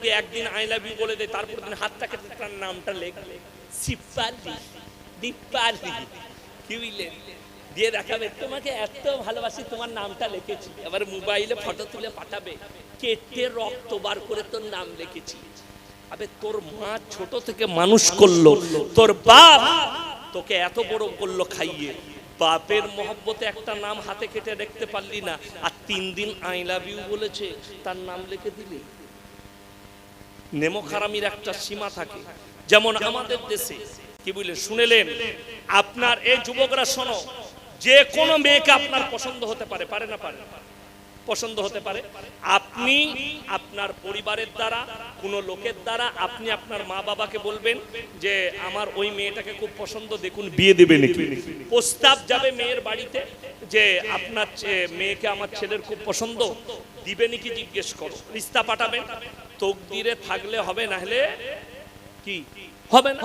কাউকে একদিন I love you বলে দেয়, তারপর দিন হাতটা কেটে তার নামটা লেখ, সিপালি দীপালি, কি বুঝলেন, দিয়ে দেখাবে তোমাকে এত ভালোবাসি, তোমার নামটা লিখেছি। আবার মোবাইলে ফটো তুলে পাঠাবে, কেটে রক্ত বার করে তোর নাম লিখেছি। আবে তোর মা ছোট থেকে মানুষ করলো, তোর বাপ তোকে এত বড় করলো খাইয়ে, বাপের মহব্বতে একটা নাম হাতে কেটে দেখতে পারলি না, আর 3 দিন আই লাভ ইউ বলেছে তার নাম লিখে দিলি। নেমোখারামির একটা সীমা থাকে। যেমন আমাদের দেশে কি বুঝলেন, শুনেলেন আপনার এই যুবকরা শোনো, যে কোনো মেয়েকে আপনার পছন্দ হতে পারে, পারে না পারে, পছন্দ হতে পারে। আপনি আপনার পরিবারের দ্বারা, কোনো লোকের দ্বারা আপনি আপনার মা বাবাকে বলবেন যে আমার ওই মেয়েটাকে খুব পছন্দ, দেখুন বিয়ে দেবে নাকি। প্রস্তাব যাবে মেয়ের বাড়িতে যে আপনার মেয়েকে আমার ছেলের খুব পছন্দ, দিবে নাকি জিজ্ঞেস করো, রিস্তা পাঠাবেন। তকদিরে থাকলে হবে, না হলে কি হবে না,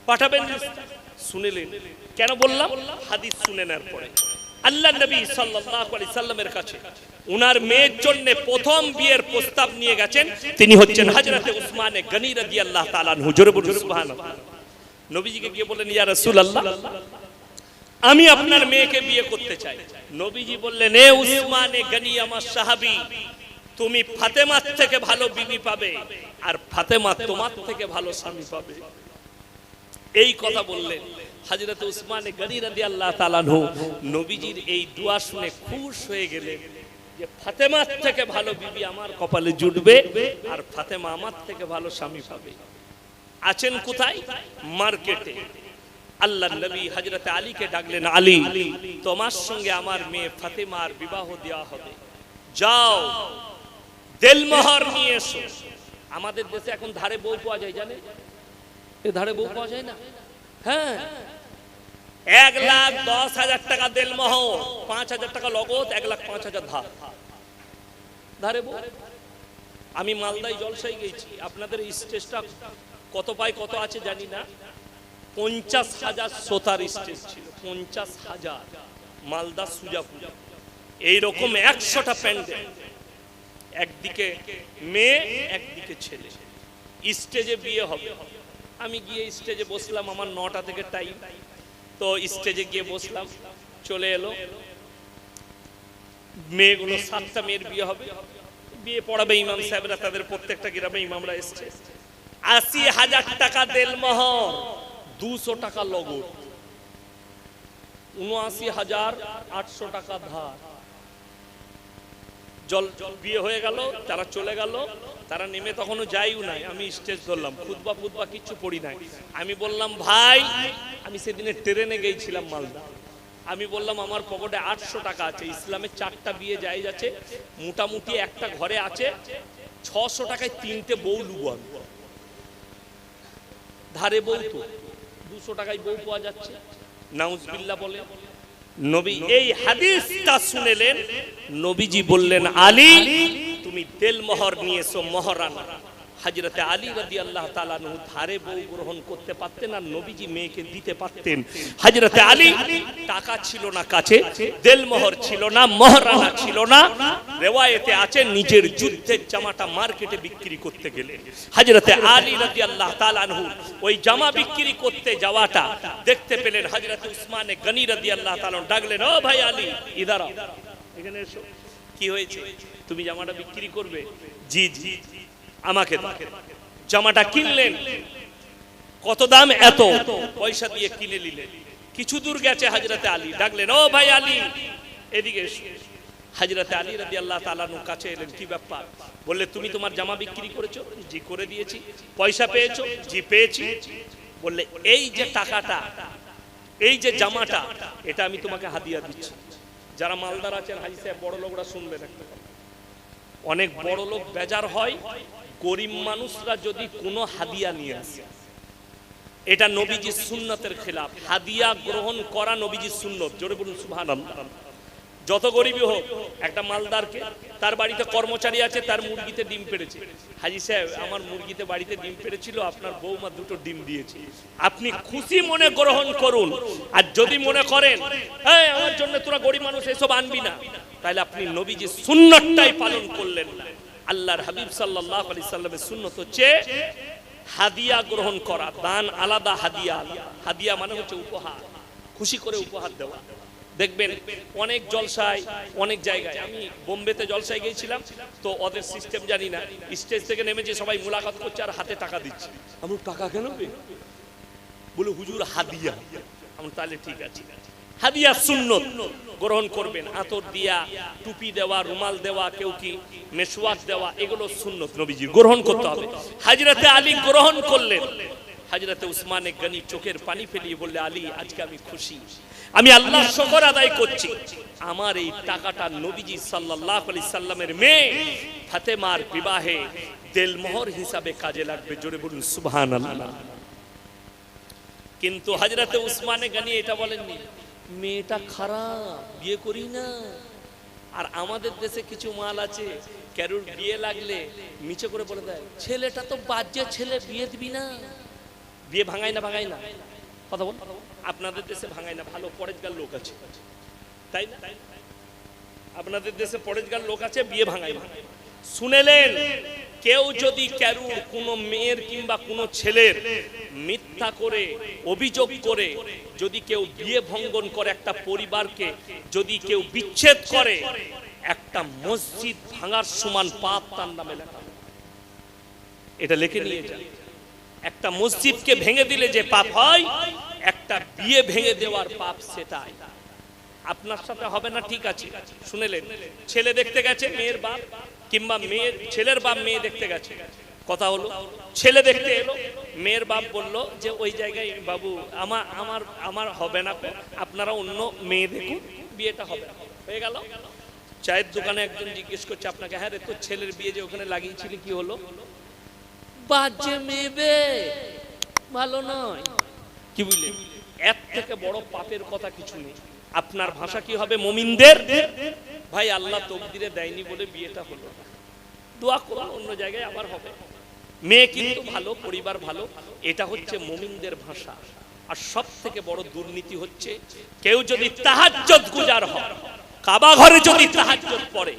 পাঠাবেন। শুনেলেন কেন বললাম, হাদিস শুনে নেওয়ার পরে আল্লাহ নবী সাল্লাল্লাহু আলাইহি সাল্লামের কাছে উনার মেয়ের জন্য প্রথম বিয়ের প্রস্তাব নিয়ে গেছেন, তিনি হচ্ছেন হযরতে উসমানে গনি রাদিয়াল্লাহু তাআলা আনহু। জোরে বলুন সুবহানাল্লাহ। নবীজিকে গিয়ে বললেন ইয়া রাসূলুল্লাহ, আমি আপনার মেয়েকে বিয়ে করতে চাই। নবীজি বললেন এ উসমানে গনি আমার সাহাবী, তুমি ফাতেমার থেকে ভালো বিবি পাবে, আর ফাতেমা তোমার থেকে ভালো স্বামী পাবে। এই কথা বললেন হযরত উসমানে গনি রাদিয়াল্লাহু তাআলা আনহু। নবীজির এই দোয়া শুনে খুশ হয়ে গেলেন যে ফাতেমার থেকে ভালো বিবি আমার কপালে জুটবে, আর ফাতেমা আমার থেকে ভালো স্বামী পাবে। আছেন কোথায়? মার্কেটে। আল্লাহ নবী হযরত আলীকে ডাকলেন, আলী তোমার সঙ্গে আমার মেয়ে ফাতেমার বিবাহ দেওয়া হবে, যাও দেলমোহর নিয়ে এসো। আমাদের দেশে এখন ধারে বউ পাওয়া যায়, জানে? এ ধারে বউ পাওয়া যায় না? হ্যাঁ, 1,10,000 টাকা দেলমোহর, 5,000 টাকা লগত, 1,05,000 ধার। ধারে বউ। আমি মালদায় জলসাই গেছি, আপনাদের স্টেজটা কত পাই কত আছে জানি না, 50,000 শ্রোতার স্টেজ ছিল, 50,000। মালদা সুজাপুর এইরকম 100টা প্যান্ডেল, একদিকে মেয়ে একদিকে ছেলে, স্টেজে বিয়ে হবে। আমি গিয়ে স্টেজে বসলাম, আমার 9টা থেকে টাইম, তো স্টেজে গিয়ে বসলাম। চলে এলো মেয়েগুলো, 7টা মেয়ের বিয়ে হবে, বিয়ে পড়াবে ইমাম সাহেবরা, তাদের প্রত্যেকটা গ্রামে ইমামরা এসছে। 80,000 টাকা দেলমোহর, 200 টাকা লগত, 79,800 টাকা ধার। জল বিয়ে হয়ে গেল, তারা চলে গেল, তারা নেমে তখনও যাইও নাই। আমি স্টেজ ধরলাম, খুতবা কিচ্ছু পড়ি নাই। আমি বললাম ভাই, আমি সেদিনে ট্রেনে গিয়েছিলাম মালদা, আমি বললাম আমার পকেটে 800 টাকা আছে, ইসলামে 4টা বিয়ে যায় আছে, মোটামুটি একটা ঘরে আছে 600 টাকায় 3টে বউ লুবো আমি। ধারে বউ তো 200 টাকায় বউ পাওয়া যাচ্ছে, নাউজুবিল্লাহ বলে। নবী এই হাদিসটা শুনেলেন, নবীজি বললেন আলী তুমি দেলমোহর নিয়ে এসো, মহারানা। হযরতে আলী রাদিয়াল্লাহু তাআলা আনহু ধারে বউ গ্রহণ করতে পারতেন, আর নবীজি মেয়েকে দিতে পারতেন। হযরতে আলী টাকা ছিল না কাছে, দেলমোহর ছিল না, মহারানা ছিল না। রিওয়ায়েতে আছে নিজের যুদ্ধের জামাটা মার্কেটে বিক্রি করতে গেলেন। হযরতে আলী রাদিয়াল্লাহু তাআলা আনহু ওই জামা বিক্রি করতে যাওয়াটা দেখতে পেলেন। হযরতে উসমানে গনি রাদিয়াল্লাহু তাআলা ডাকলেন, ও ভাই আলী ইধার আও, এখানে এসো। কি হয়েছে? তুমি জামাটা বিক্রি করবে? জি জি। আমাকে জামাটা কিনলেন, কত দাম? এত। পয়সা দিয়ে কিনে নিলেন। কিছু দূর গেছে হযরতে আলী ডাকলেন, ও ভাই আলী এদিকে এসো। হযরতে আলী রাদিয়াল্লাহু তাআলা আনহু কাছে এলেন, কি ব্যাপার? বললে তুমি তোমার জামা বিক্রি করেছো? জি করে দিয়েছি। পয়সা পেয়েছো? জি পেয়েছি। বললে এই যে টাকাটা, এই যে জামাটা, এটা আমি তোমাকে হাদিয়া দিচ্ছি। যারা মালদার আছেন হাজী সাহেব, বড় লোকরা শুনবেন একটা কথা, অনেক বড় লোক বেজার হয় গরিব মানুষরা যদি কোনো হাদিয়া নিয়ে আসে, এটা নবীজির সুন্নতের খেলাফ। হাদিয়া গ্রহণ করা নবীজির সুন্নত। জোরে বলুন সুবহানাল্লাহ। যত গরিবই হোক, একটা মালদারকে তার বাড়িতে কর্মচারী আছে, তার মুরগিতে ডিম পেড়েছে, হাজী সাহেব আমার মুরগিতে বাড়িতে ডিম পেড়েছিল, আপনার বৌমা 2টো ডিম দিয়েছে, আপনি খুশি মনে গ্রহণ করুন। আর যদি মনে করেন এই আমার জন্য তোরা গরিব মানুষ এসব আনবি না, তাহলে আপনি নবীজির সুন্নতটাই পালন করলেন না। আল্লাহর হাবিব সাল্লাল্লাহু আলাইহি সাল্লামের সুন্নত হচ্ছে হাদিয়া গ্রহণ করা। দান আলাদা, হাদিয়া আলাদা। হাদিয়া মানে হচ্ছে উপহার, খুশি করে উপহার দেওয়া। দেখবেন অনেক জলসায়, অনেক জায়গায়, আমি বোম্বেতে জলসায় গিয়েছিলাম, তো ওদের সিস্টেম জানি না, স্টেজ থেকে নেমেছে সবাই মুলাকাত করছে আর হাতে টাকা দিচ্ছে। আমি টাকা কেন বলে হুজুর হাদিয়া। আমি তাহলে ঠিক আছে, হাদিয়া সুন্নত গ্রহণ করবেন। আতর দিয়া, টুপি দেওয়া, রুমাল দেওয়া, কেউ কি মেশওয়াক দেওয়া, এগুলো সুন্নত নবীজি গ্রহণ করতে হবে। হযরতে আলী গ্রহণ করলেন। হযরতে উসমানে গনি চোখের পানি ফেলিয়ে বললে, আলী আজকে আমি খুশি, আমি আল্লাহর শুকর আদায় করছি, আমার এই টাকাটা নবীজি সাল্লাল্লাহু আলাইহি সাল্লামের মেয়ে ফাতেমার বিবাহে দেলমোহর হিসাবে কাজে লাগবে। জোরে বলুন সুবহানাল্লাহ। কিন্তু হযরতে উসমানে গনি এটা বলেননি, মেয়েটা খারাপ, বিয়ে করি না। আর আমাদের দেশে কিছু মাল আছে, কারুর বিয়ে লাগলে মিছে করে বলে দেয়, ছেলেটা তো বাজে ছেলে, বিয়ে দিবি না। বিয়ে ভাঙায় না, ভাঙায় না, কথা বল। আপনাদের দেশে ভাঙায় না, ভালো পরেজগার লোক আছে, তাই না? আপনাদের দেশে পরেজগার লোক আছে, বিয়ে ভাঙায় না। শুনেলেন, কেউ যদি কারুর কোনো মেয়ের কিংবা কোনো ছেলের মিথ্যা করে অভিযোগ করে যদি কেউ বিয়ে ভঙ্গন করে, একটা পরিবারকে যদি কেউ বিচ্ছেদ করে, একটা মসজিদ ভাঙার সমান পাপ তার নামে লেখা। এটা লিখে নিয়ে যান। একটা মসজিদকে ভেঙে দিলে যে পাপ হয়, একটা বিয়ে ভেঙে দেওয়ার পাপ সেটাই। আপনার সাথে হবে না, ঠিক আছে। শুনেলেন, ছেলে দেখতে গেছে মেয়ের বাপ, কিংবা মেয়ের ছেলের বাপ মেয়ে দেখতে গেছে, কথা হলো, ছেলে দেখতে এলো, মেয়ের বাপ বলল যে ওই জায়গায় বাবু আমার হবে না, আপনারা অন্য মেয়ে দেখুন, বিয়েটা হবে না। হয়ে গেল। চায়ের দোকানে একজন জিজ্ঞেস করছে আপনাকে, হ্যাঁ রে, তোর ছেলের বিয়ে যে ওখানে লাগিয়েছিলি কি হলো? বাজে মেয়ে, ভালো নয়। কি বুঝলেন? এর থেকে বড় পাপের কথা কিছু নেই। আপনার ভাষা কি হবে? মুমিনদের ভাই আল্লাহ তকদিরে দেয়নি বলে বিয়েটা হলো, দোয়া করুন অন্য জায়গায় আবার হবে। মেয়ে কিন্তু ভালো, পরিবার ভালো, এটা হচ্ছে মুমিনদের ভাষা। আর সব থেকে বড় দুর্নীতি হচ্ছে, কেউ যদি তাহাজ্জুদ গুজার হয়, কাবা ঘরে যদি তাহাজ্জুদ পড়ে,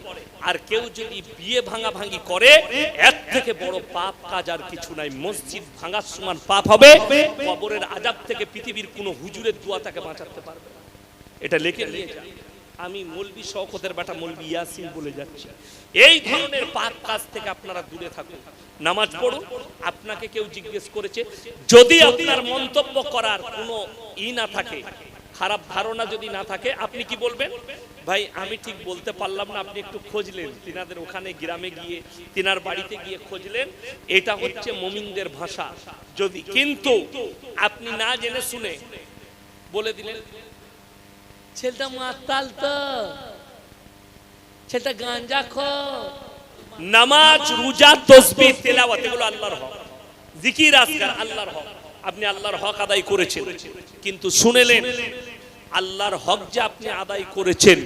আর কেউ যদি বিয়ে ভাঙা ভাঙি করে, এর থেকে বড় পাপ কাজ আর কিছু নাই। মসজিদ ভাঙার সমান পাপ হবে। কবরের আযাব থেকে পৃথিবীর কোনো হুজুরের দোয়া তাকে বাঁচাতে পারবে না। এটা লিখে নিয়ে যান। আমি মৌলভী শওকতের বেটা মৌলভী ইয়াসিন বলে যাচ্ছি, এই ধরনের পাপ কাজ থেকে আপনারা দূরে থাকুন, নামাজ পড়ুন। আপনাকে কেউ জিজ্ঞেস করেছে, যদি আপনার মন্তব্য করার কোনো না থাকে, খারাপ ধারণা যদি না থাকে, আপনি কি বলবেন? ভাই আমি ঠিক বলতে পারলাম না, আপনি একটু খোঁজলেন, তিনাদের ওখানে গ্রামে গিয়ে, তিনার বাড়িতে গিয়ে খোঁজলেন। এটা হচ্ছে মুমিনদের ভাষা। যদি কিন্তু আপনি না জেনে শুনে বলে দিলেন, ছেলেটা মাতাল, তো ছেলেটা গাঁজা খোর, নামাজ, রোজা, তাসবিহ, তেলাওয়াত এগুলো আল্লাহর হক, জিকির আজকার আল্লাহর হক, আপনি আল্লাহর হক আদায় করেছেন। কিন্তু শুনেলেন, আল্লাহর হক যে আপনি আদায় করেছেন,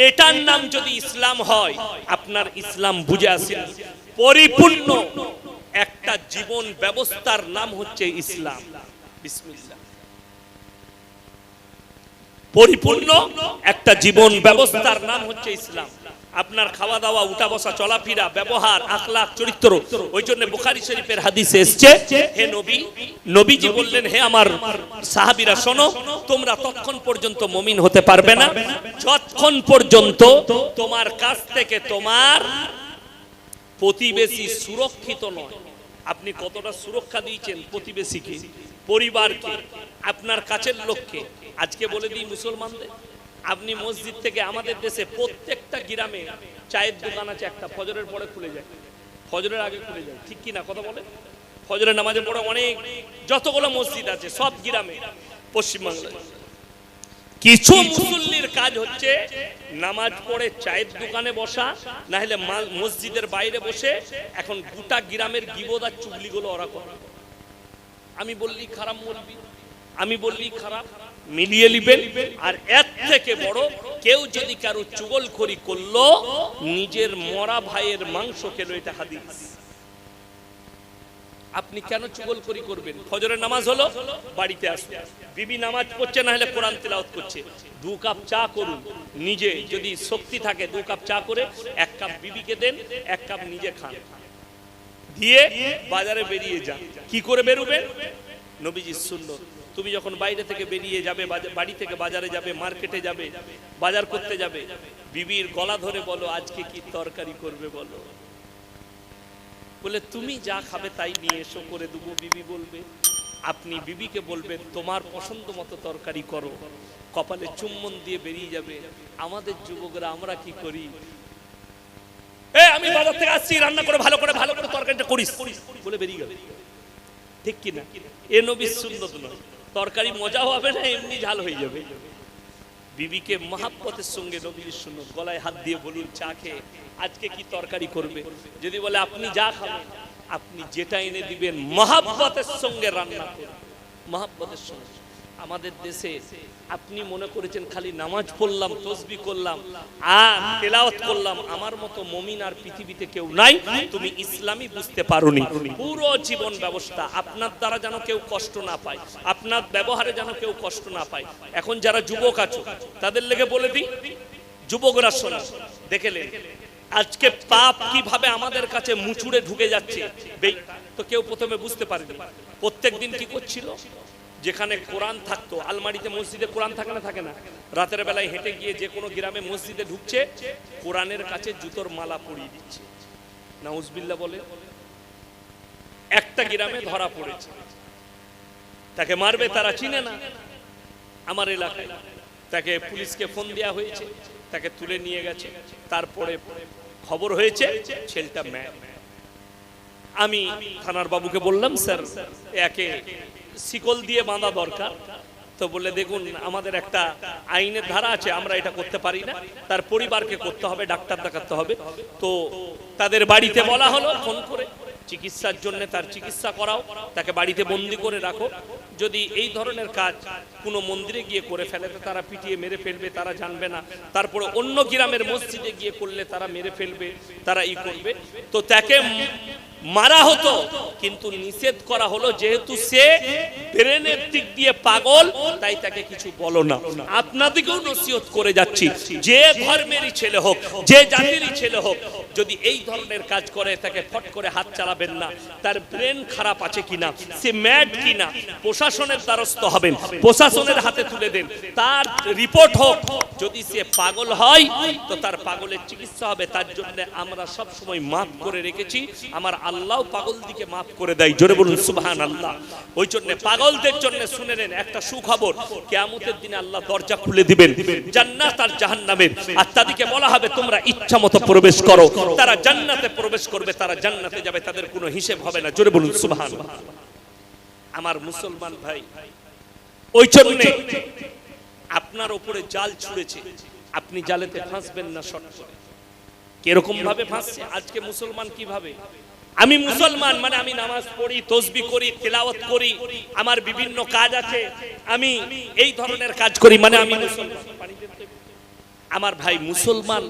এটার নাম যদি ইসলাম হয়, আপনার ইসলাম বুঝে আসেন। পরিপূর্ণ একটা জীবন ব্যবস্থার নাম হচ্ছে ইসলাম। বিসমিল্লাহ। পরিপূর্ণ একটা জীবন ব্যবস্থার নাম হচ্ছে ইসলাম। আপনার খাওয়া দাওয়া, উঠা বসা, চলাফেরা, ব্যবহার, আখলাক, চরিত্র। ওই জন্য বুখারী শরীফের হাদিসে এসেছে, হে নবী, নবীজি বললেন, হে আমার সাহাবীরা শোনো, তোমরা ততক্ষণ পর্যন্ত মুমিন হতে পারবে না যতক্ষণ পর্যন্ত তোমার কাছ থেকে তোমার প্রতিবেশী সুরক্ষিত নয়। আপনি কতটা সুরক্ষা দিয়েছেন প্রতিবেশীকে, পরিবারকে, আপনার কাছের লোককে। আজকে বলে দিই মুসলমানদের, আপনি মসজিদ থেকে, আমাদের দেশে প্রত্যেকটা গ্রামে চায়ের দোকান আছে একটা, ফজরের পরে খুলে যায়, ফজরের আগে খুলে যায়, ঠিক কি না কথা বলে? ফজরের নামাজের পরে অনেক যতগুলো মসজিদ আছে সব গ্রামে পশ্চিমবাংলায়। কিছু মুসল্লির কাজ হচ্ছে নামাজ পড়ে চায়ের দোকানে বসা, না হলে মসজিদের বাইরে বসে এখন গোটা গ্রামের গীবত আর চুগলিগুলো ওরা করে। আমি বললি খারাপ বলবি, আমি বললি খারাপ, মিলিয়ে নিবেন। আর এর থেকে বড়, কেউ যদি কারো চুগলখড়ি করলো, নিজের মরা ভাইয়ের মাংস খেলো, এটা হাদিস। আপনি কেন চুগলখড়ি করবেন? ফজরের নামাজ হলো, বাড়িতে আসবে, বিবি নামাজ পড়ছে না হলে কোরআন তেলাওয়াত করছে, 2 কাপ চা করুন, নিজে যদি শক্তি থাকে 2 কাপ চা করে 1 কাপ বিবিকে দেন, 1 কাপ নিজে খান, দিয়ে বাজারে বেরিয়ে যান। কি করে বেরোবেন? নবীজির সুন্নাত। তুমি যখন বাইরে থেকে বেরিয়ে যাবে, বাড়ি থেকে বাজারে যাবে, মার্কেটে যাবে, বাজার করতে যাবে, বিবির গলা ধরে বলো আজকে কি তরকারি করবে বলো, বলে তুমি যা খাবে তাই নিয়ে এসো, করে দেবো। বিবি বলবে, আপনি বিবিকে বলবেন তোমার পছন্দ মতো তরকারি করো, কপালে চুম্বন দিয়ে বেরিয়ে যাবে। আমাদের যুবকরা আমরা কি করি? আমি বাজার থেকে আসছি, রান্না করে ভালো করে তরকারিটা করিস বলে বেরিয়ে গেল। ঠিক কিনা? এ নবীর সুন্নাত নয়। তরকারি মজাও হবে না, এমনি ঝাল হয়ে যাবে। বিবিকে মহাব্বতের সঙ্গে নবীর সুন্নাত, গলায় হাত দিয়ে বলুন চা খেয়ে আজকে কি তরকারি করবে। যদি বলে আপনি যা খাবেন, আপনি যেটা এনে দিবেন মহাব্বতের সঙ্গে রান্না করুন, মহাব্বতের সঙ্গে। আমাদের দেশে আপনি মনে করেছেন খালি নামাজ পড়লাম, তসবিহ করলাম আর তেলাওয়াত করলাম, আমার মতো মুমিন আর পৃথিবীতে কেউ নাই, তুমি ইসলামই বুঝতে পারোনি। পুরো জীবন ব্যবস্থা আপনার দ্বারা যেন কেউ কষ্ট না পায়, আপনার ব্যবহারে যেন কেউ কষ্ট না পায়। এখন যারা যুবক আছো তাদের লেগে বলে দিই, যুবকরা শোনো, দেখেলেন আজকে পাপ কিভাবে আমাদের কাছে মুচুড়ে ঢুকে যাচ্ছে, তো কেউ প্রথমে বুঝতে পারেনি। প্রত্যেকদিন কি করছিল? যেখানে কোরআন থাকতো, আলমারিতে মসজিদে কোরআন থাকে না, থাকে না, রাতের বেলায় হেঁটে গিয়ে যে কোনো গ্রামে মসজিদে ঢুকছে, কোরআনের কাছে জুতোর মালা পরিয়ে দিচ্ছে। নাউজুবিল্লাহ বলে। একটা গ্রামে ধরা পড়েছে, তাকে মারবে, তারা চিনে না আমার এলাকায়, তাকে পুলিশকে ফোন দেওয়া হয়েছে, তাকে তুলে নিয়ে গেছে। তারপরে খবর হয়েছে ছেলেটা ম্যাড। আমি থানার বাবুকে বললাম, স্যার একে শিকল দিয়ে বাঁধা দরকার। তো বলে দেখুন আমাদের একটা আইনের ধারা আছে, আমরা এটা করতে পারি না, তার পরিবারকে করতে হবে, ডাক্তার দেখাতে হবে। তো তাদের বাড়িতে বলা হলো ফোন করে, চিকিৎসার জন্য তার চিকিৎসা করাও, তাকে বাড়িতে বন্দি করে রাখো। যদি এই ধরনের কাজ কোনো মন্দিরে গিয়ে করে ফেলে তো তারা পিটিয়ে মেরে ফেলবে, তারা জানবে না। তারপরে অন্য গ্রামের মসজিদে গিয়ে করলে তারা মেরে ফেলবে, তারা ই করবে। তো তাকে মারা হতো, কিন্তু নিষেধ করা হলো যেহেতু সে ব্রেনের দিক দিয়ে পাগল, তাই তাকে কিছু বলো না। আপনাদেরকেও নসিহত করে যাচ্ছি, যে ধর্মেরই ছেলে হোক, যে জাতিরই ছেলে হোক, যদি এই ধরনের কাজ করে তাকে ফট করে হাত চালাবেন না। তার ব্রেন খারাপ আছে কিনা, সে ম্যাড কিনা, প্রশাসনের দ্বারস্থ হবেন, প্রশাসনের হাতে তুলে দেন, তার রিপোর্ট হোক। যদি সে পাগল হয় তো তার পাগলের চিকিৎসা হবে। তার জন্য আমরা সব সময় মাফ করে রেখেছি, আমার আল্লাহ পাগল দিকে মাফ করে দেয়। জোরে বলুন সুবহানাল্লাহ। ওই জন্য পাগলদের জন্য শুনে নেন একটা সুখবর, কিয়ামতের দিনে আল্লাহ দরজা খুলে দিবেন জান্নাত আর জাহান্নামের, আর তাদেরকে বলা হবে তোমরা ইচ্ছা মতো প্রবেশ করো। তারা জান্নাতে প্রবেশ করবে, তারা জান্নাতে যাবে, তাদের কোনো হিসেব হবে না। জোরে বলুন সুবহানাল্লাহ। আমার মুসলমান ভাই, ওই জন্য আপনার উপরে জাল ছুঁড়েছে, আপনি জালেতে ফাঁসবেন না। শর্ট করে কিরকম ভাবে ফাঁসছে আজকে মুসলমান কিভাবে? আমি মুসলমান মানে আমি নামাজ পড়ি, তসবিহ করি, তেলাওয়াত করি, আমার বিভিন্ন কাজ আছে, আমি এই ধরনের কাজ করি মানে আমি মুসলমান। আমার ভাই মুসলমান